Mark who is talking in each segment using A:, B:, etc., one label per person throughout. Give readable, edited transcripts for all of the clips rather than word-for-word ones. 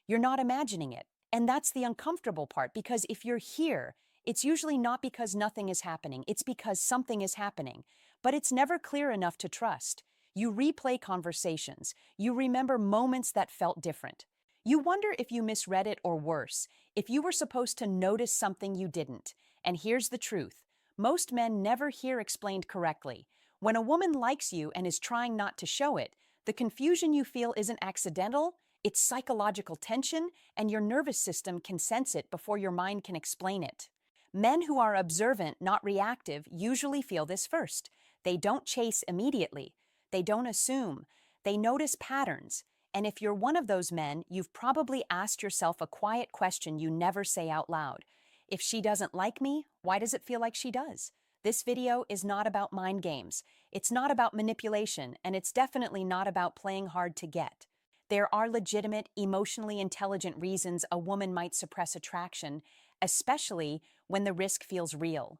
A: You're not imagining it. And that's the uncomfortable part, because if you're here, it's usually not because nothing is happening, it's because something is happening. But it's never clear enough to trust. You replay conversations. You remember moments that felt different. You wonder if you misread it, or worse, if you were supposed to notice something you didn't. And here's the truth. Most men never hear explained correctly. When a woman likes you and is trying not to show it, the confusion you feel isn't accidental, it's psychological tension, and your nervous system can sense it before your mind can explain it. Men who are observant, not reactive, usually feel this first. They don't chase immediately. They don't assume. They notice patterns. And if you're one of those men, you've probably asked yourself a quiet question you never say out loud. If she doesn't like me, why does it feel like she does? This video is not about mind games. It's not about manipulation, and it's definitely not about playing hard to get. There are legitimate, emotionally intelligent reasons a woman might suppress attraction, especially when the risk feels real.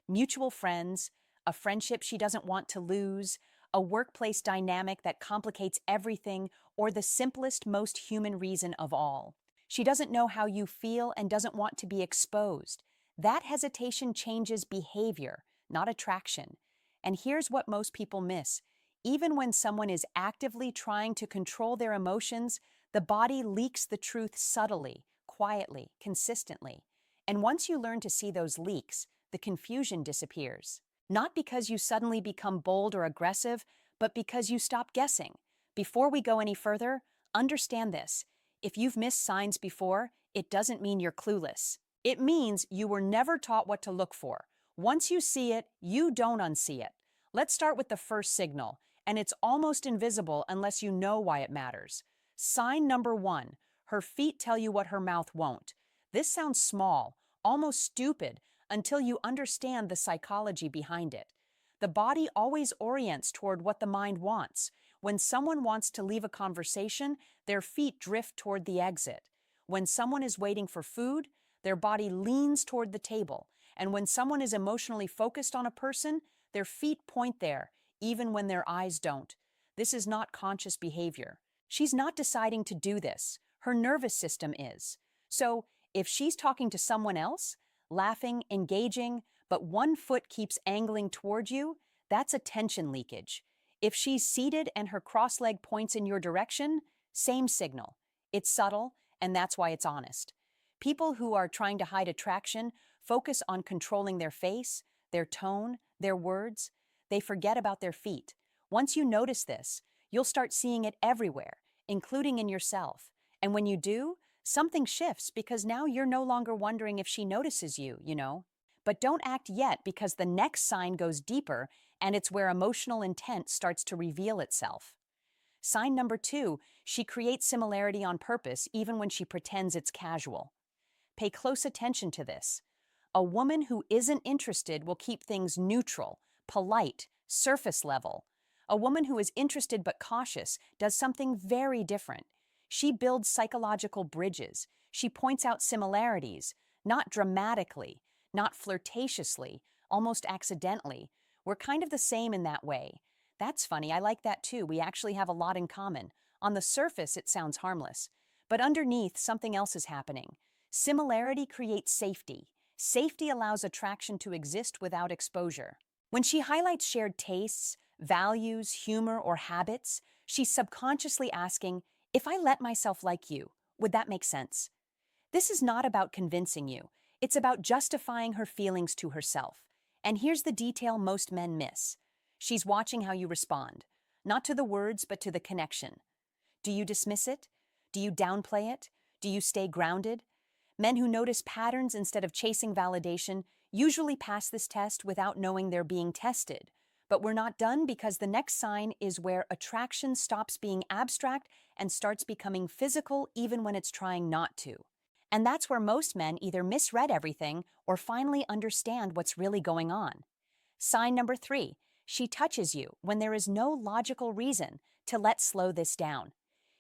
A: Mutual friends, a friendship she doesn't want to lose, a workplace dynamic that complicates everything, or the simplest, most human reason of all. She doesn't know how you feel and doesn't want to be exposed. That hesitation changes behavior, not attraction. And here's what most people miss. Even when someone is actively trying to control their emotions, the body leaks the truth subtly, quietly, consistently. And once you learn to see those leaks, the confusion disappears. Not because you suddenly become bold or aggressive, but because you stop guessing. Before we go any further, understand this. If you've missed signs before, it doesn't mean you're clueless. It means you were never taught what to look for. Once you see it, you don't unsee it. Let's start with the first signal, and it's almost invisible unless you know why it matters. Sign number 1, her feet tell you what her mouth won't. This sounds small, almost stupid, until you understand the psychology behind it. The body always orients toward what the mind wants. When someone wants to leave a conversation, their feet drift toward the exit. When someone is waiting for food, their body leans toward the table. And when someone is emotionally focused on a person, their feet point there, even when their eyes don't. This is not conscious behavior. She's not deciding to do this. Her nervous system is. So, if she's talking to someone else, laughing, engaging, but one foot keeps angling toward you, that's attention leakage. If she's seated and her cross leg points in your direction, same signal. It's subtle, and that's why it's honest. People who are trying to hide attraction focus on controlling their face, their tone, their words. They forget about their feet. Once you notice this, you'll start seeing it everywhere, including in yourself. And when you do, something shifts, because now you're no longer wondering if she notices you. But don't act yet, because the next sign goes deeper, and it's where emotional intent starts to reveal itself. Sign number 2, she creates similarity on purpose even when she pretends it's casual. Pay close attention to this. A woman who isn't interested will keep things neutral, polite, surface level. A woman who is interested but cautious does something very different. She builds psychological bridges. She points out similarities, not dramatically, not flirtatiously, almost accidentally. We're kind of the same in that way. That's funny, I like that too. We actually have a lot in common. On the surface, it sounds harmless. But underneath, something else is happening. Similarity creates safety. Safety allows attraction to exist without exposure. When she highlights shared tastes, values, humor, or habits, she's subconsciously asking, if I let myself like you, would that make sense? This is not about convincing you. It's about justifying her feelings to herself. And here's the detail most men miss. She's watching how you respond, not to the words, but to the connection. Do you dismiss it? Do you downplay it? Do you stay grounded? Men who notice patterns instead of chasing validation usually pass this test without knowing they're being tested. But we're not done, because the next sign is where attraction stops being abstract and starts becoming physical, even when it's trying not to. And that's where most men either misread everything or finally understand what's really going on. Sign number 3, she touches you when there is no logical reason to let slow this down.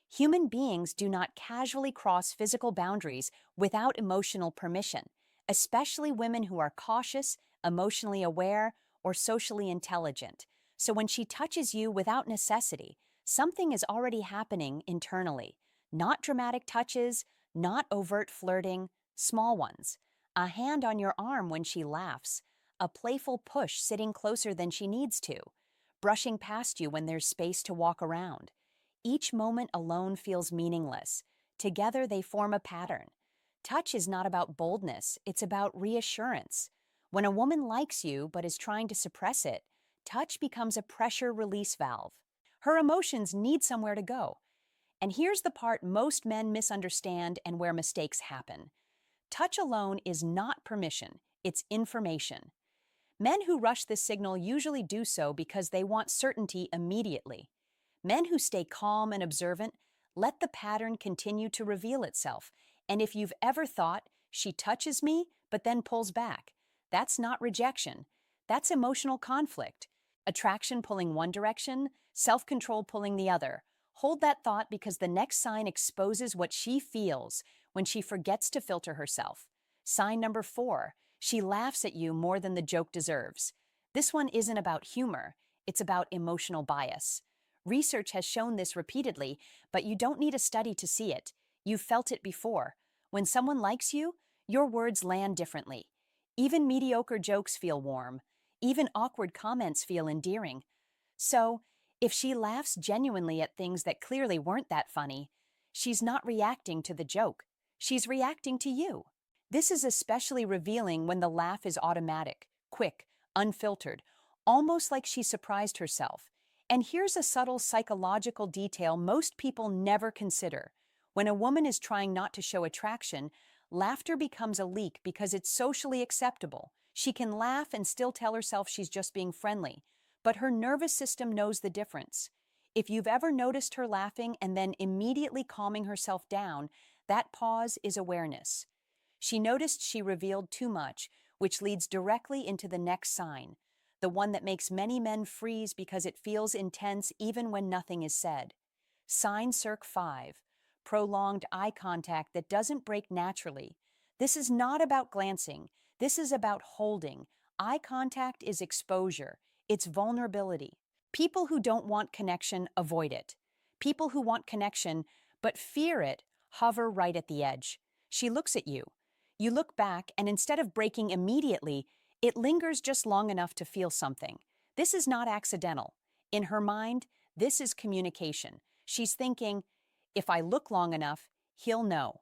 A: Human beings do not casually cross physical boundaries without emotional permission, especially women who are cautious, emotionally aware, or socially intelligent. So when she touches you without necessity, something is already happening internally. Not dramatic touches, not overt flirting, small ones. A hand on your arm when she laughs, a playful push sitting closer than she needs to, brushing past you when there's space to walk around. Each moment alone feels meaningless. Together they form a pattern. Touch is not about boldness, it's about reassurance. When a woman likes you but is trying to suppress it, touch becomes a pressure release valve. Her emotions need somewhere to go. And here's the part most men misunderstand and where mistakes happen. Touch alone is not permission, it's information. Men who rush this signal usually do so because they want certainty immediately. Men who stay calm and observant let the pattern continue to reveal itself. And if you've ever thought, she touches me, but then pulls back, that's not rejection. That's emotional conflict. Attraction pulling one direction, self-control pulling the other. Hold that thought because the next sign exposes what she feels when she forgets to filter herself. Sign number 4, she laughs at you more than the joke deserves. This one isn't about humor, it's about emotional bias. Research has shown this repeatedly, but you don't need a study to see it. You've felt it before. When someone likes you, your words land differently. Even mediocre jokes feel warm. Even awkward comments feel endearing. So, if she laughs genuinely at things that clearly weren't that funny, she's not reacting to the joke. She's reacting to you. This is especially revealing when the laugh is automatic, quick, unfiltered, almost like she surprised herself. And here's a subtle psychological detail most people never consider. When a woman is trying not to show attraction, laughter becomes a leak because it's socially acceptable. She can laugh and still tell herself she's just being friendly, but her nervous system knows the difference. If you've ever noticed her laughing and then immediately calming herself down, that pause is awareness. She noticed she revealed too much, which leads directly into the next sign, the one that makes many men freeze because it feels intense even when nothing is said. Sign Circ 5, prolonged eye contact that doesn't break naturally. This is not about glancing, this is about holding. Eye contact is exposure, it's vulnerability. People who don't want connection avoid it. People who want connection but fear it hover right at the edge. She looks at you. You look back, and instead of breaking immediately, it lingers just long enough to feel something. This is not accidental. In her mind, this is communication. She's thinking, if I look long enough, he'll know.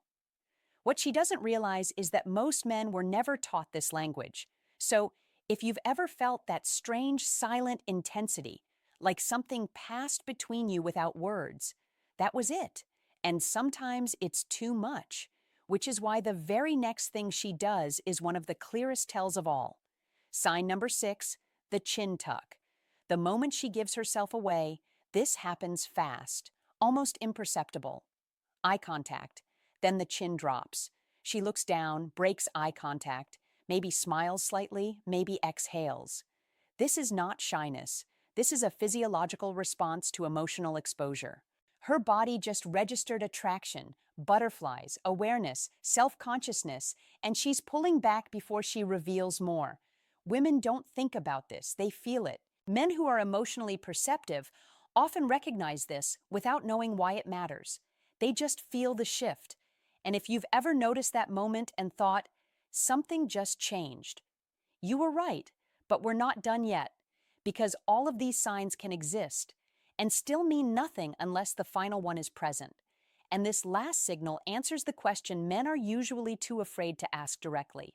A: What she doesn't realize is that most men were never taught this language. So, if you've ever felt that strange silent intensity, like something passed between you without words, that was it. And sometimes it's too much, which is why the very next thing she does is one of the clearest tells of all. Sign number 6, the chin tuck. The moment she gives herself away, this happens fast, almost imperceptible. Eye contact. Then the chin drops. She looks down, breaks eye contact, maybe smiles slightly, maybe exhales. This is not shyness. This is a physiological response to emotional exposure. Her body just registered attraction, butterflies, awareness, self-consciousness, and she's pulling back before she reveals more. Women don't think about this, they feel it. Men who are emotionally perceptive often recognize this without knowing why it matters. They just feel the shift. And if you've ever noticed that moment and thought, something just changed, you were right, but we're not done yet, because all of these signs can exist and still mean nothing unless the final one is present. And this last signal answers the question men are usually too afraid to ask directly.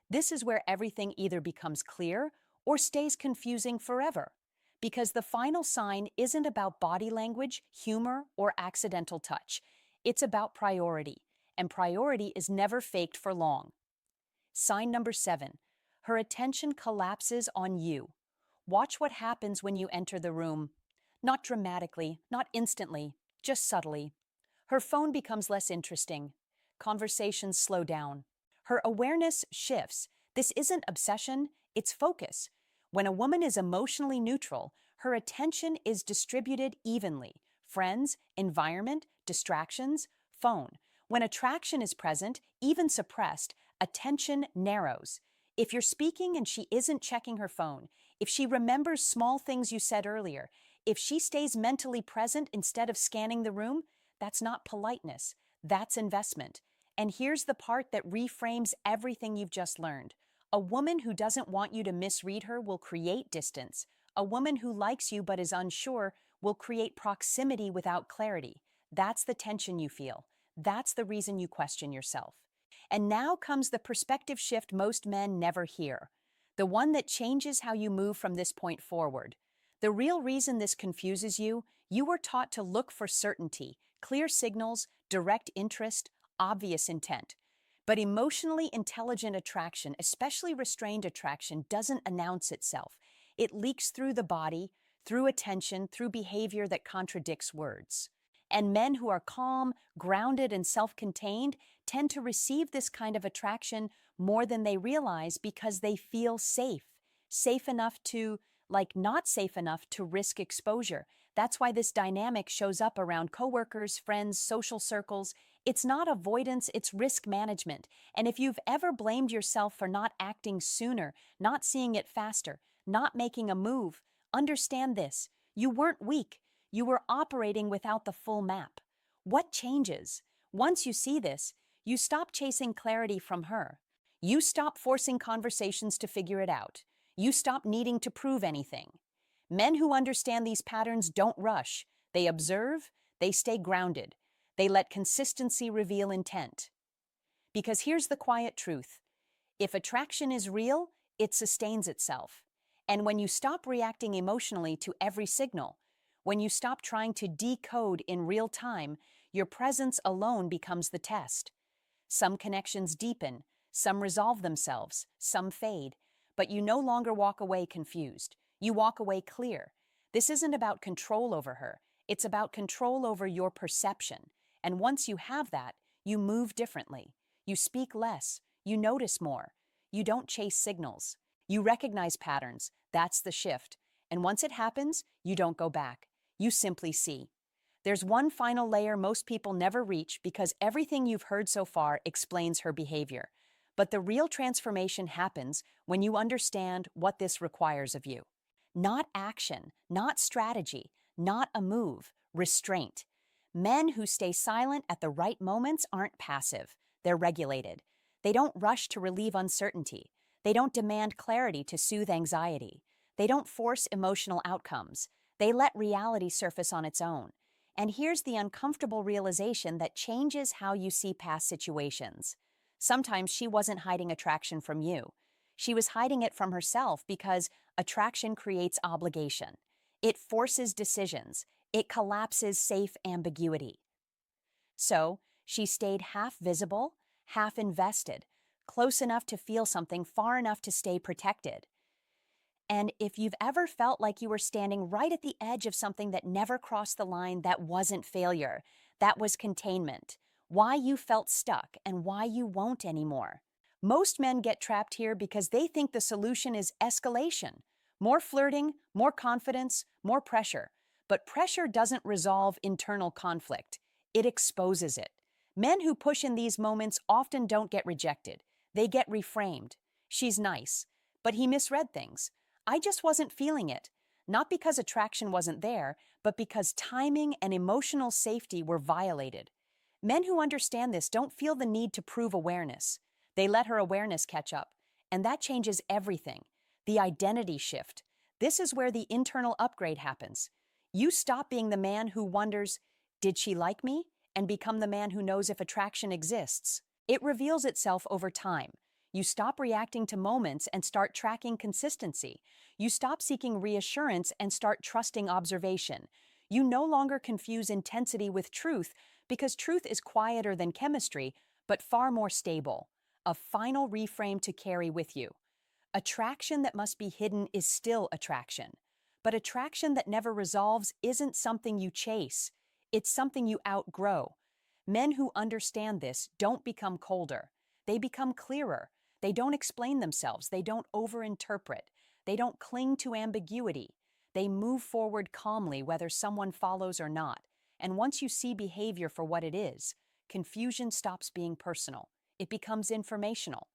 A: This is where everything either becomes clear or stays confusing forever, because the final sign isn't about body language, humor, or accidental touch. It's about priority, and priority is never faked for long. Sign number 7, her attention collapses on you. Watch what happens when you enter the room. Not dramatically, not instantly, just subtly. Her phone becomes less interesting. Conversations slow down. Her awareness shifts. This isn't obsession, it's focus. When a woman is emotionally neutral, her attention is distributed evenly. Friends, environment, distractions, phone. When attraction is present, even suppressed, attention narrows. If you're speaking and she isn't checking her phone, if she remembers small things you said earlier, if she stays mentally present instead of scanning the room, That's not politeness. That's investment. And here's the part that reframes everything you've just learned. A woman who doesn't want you to misread her will create distance. A woman who likes you but is unsure will create proximity without clarity. That's the tension you feel. That's the reason you question yourself. And now comes the perspective shift most men never hear, the one that changes how you move from this point forward. The real reason this confuses you, you were taught to look for certainty, clear signals, direct interest, obvious intent. But emotionally intelligent attraction, especially restrained attraction, doesn't announce itself. It leaks through the body, through attention, through behavior that contradicts words. And men who are calm, grounded, and self-contained tend to receive this kind of attraction more than they realize because they feel safe. Safe enough to, like not safe enough to risk exposure. That's why this dynamic shows up around coworkers, friends, social circles. It's not avoidance, it's risk management. And if you've ever blamed yourself for not acting sooner, not seeing it faster, not making a move, understand this. You weren't weak. You were operating without the full map. What changes? Once you see this, you stop chasing clarity from her. You stop forcing conversations to figure it out. You stop needing to prove anything. Men who understand these patterns don't rush. They observe, they stay grounded. They let consistency reveal intent. Because here's the quiet truth. If attraction is real, it sustains itself. And when you stop reacting emotionally to every signal, when you stop trying to decode in real time, your presence alone becomes the test. Some connections deepen, some resolve themselves, some fade, but you no longer walk away confused. You walk away clear. This isn't about control over her. It's about control over your perception. And once you have that, you move differently. You speak less. You notice more. You don't chase signals. You recognize patterns. That's the shift. And once it happens, you don't go back. You simply see. There's one final layer most people never reach because everything you've heard so far explains her behavior. But the real transformation happens when you understand what this requires of you. Not action, not strategy, not a move, restraint. Men who stay silent at the right moments aren't passive. They're regulated. They don't rush to relieve uncertainty. They don't demand clarity to soothe anxiety. They don't force emotional outcomes. They let reality surface on its own. And here's the uncomfortable realization that changes how you see past situations. Sometimes she wasn't hiding attraction from you. She was hiding it from herself because attraction creates obligation. It forces decisions. It collapses safe ambiguity. So, she stayed half visible, half invested, close enough to feel something, far enough to stay protected. And if you've ever felt like you were standing right at the edge of something that never crossed the line, that wasn't failure. That was containment. Why you felt stuck and why you won't anymore. Most men get trapped here because they think the solution is escalation. More flirting, more confidence, more pressure. But pressure doesn't resolve internal conflict. It exposes it. Men who push in these moments often don't get rejected. They get reframed. She's nice, but he misread things. I just wasn't feeling it, not because attraction wasn't there, but because timing and emotional safety were violated. Men who understand this don't feel the need to prove awareness. They let her awareness catch up, and that changes everything. The identity shift. This is where the internal upgrade happens. You stop being the man who wonders, did she like me? And become the man who knows if attraction exists. It reveals itself over time. You stop reacting to moments and start tracking consistency. You stop seeking reassurance and start trusting observation. You no longer confuse intensity with truth because truth is quieter than chemistry, but far more stable. A final reframe to carry with you. Attraction that must be hidden is still attraction. But attraction that never resolves isn't something you chase. It's something you outgrow. Men who understand this don't become colder. They become clearer. They don't explain themselves. They don't overinterpret. They don't cling to ambiguity. They move forward calmly whether someone follows or not. And once you see behavior for what it is, confusion stops being personal. It becomes informational.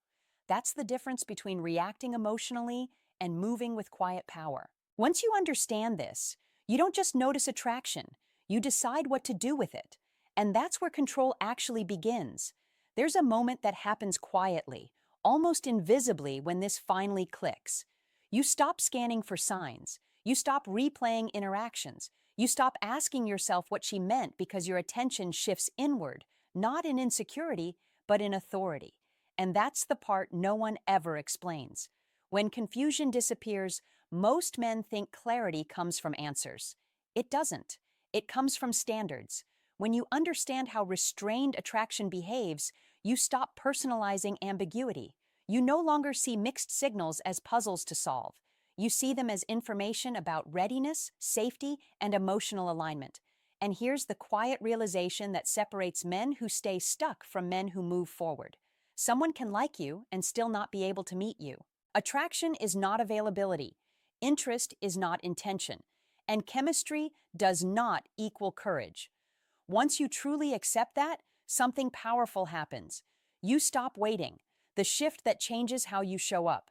A: That's the difference between reacting emotionally and moving with quiet power. Once you understand this, you don't just notice attraction. You decide what to do with it. And that's where control actually begins. There's a moment that happens quietly, almost invisibly, when this finally clicks. You stop scanning for signs. You stop replaying interactions. You stop asking yourself what she meant because your attention shifts inward, not in insecurity, but in authority. And that's the part no one ever explains. When confusion disappears, most men think clarity comes from answers. It doesn't. It comes from standards. When you understand how restrained attraction behaves, you stop personalizing ambiguity. You no longer see mixed signals as puzzles to solve. You see them as information about readiness, safety, and emotional alignment. And here's the quiet realization that separates men who stay stuck from men who move forward. Someone can like you and still not be able to meet you. Attraction is not availability. Interest is not intention. And chemistry does not equal courage. Once you truly accept that, something powerful happens. You stop waiting, the shift that changes how you show up.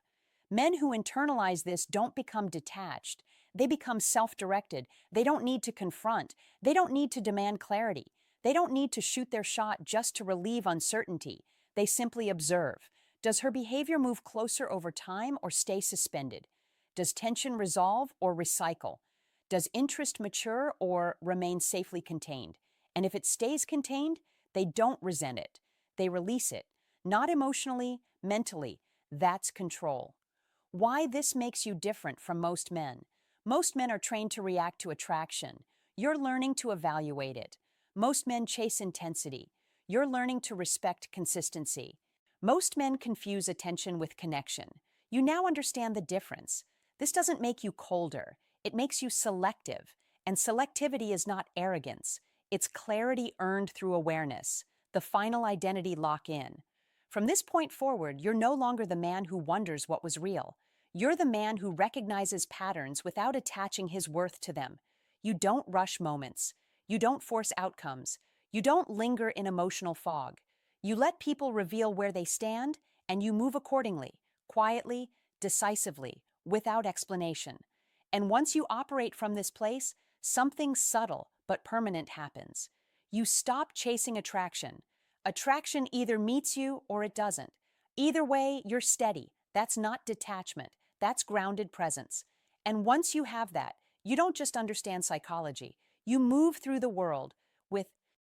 A: Men who internalize this don't become detached. They become self-directed. They don't need to confront. They don't need to demand clarity. They don't need to shoot their shot just to relieve uncertainty. They simply observe. Does her behavior move closer over time or stay suspended? Does tension resolve or recycle? Does interest mature or remain safely contained? And if it stays contained, they don't resent it. They release it. Not emotionally, mentally. That's control. Why this makes you different from most men. Most men are trained to react to attraction. You're learning to evaluate it. Most men chase intensity. You're learning to respect consistency. Most men confuse attention with connection. You now understand the difference. This doesn't make you colder. It makes you selective. And selectivity is not arrogance. It's clarity earned through awareness, the final identity lock-in. From this point forward, you're no longer the man who wonders what was real. You're the man who recognizes patterns without attaching his worth to them. You don't rush moments. You don't force outcomes. You don't linger in emotional fog. You let people reveal where they stand, and you move accordingly, quietly, decisively, without explanation. And once you operate from this place, something subtle but permanent happens. You stop chasing attraction. Attraction either meets you or it doesn't. Either way, you're steady. That's not detachment. That's grounded presence. And once you have that, you don't just understand psychology. You move through the world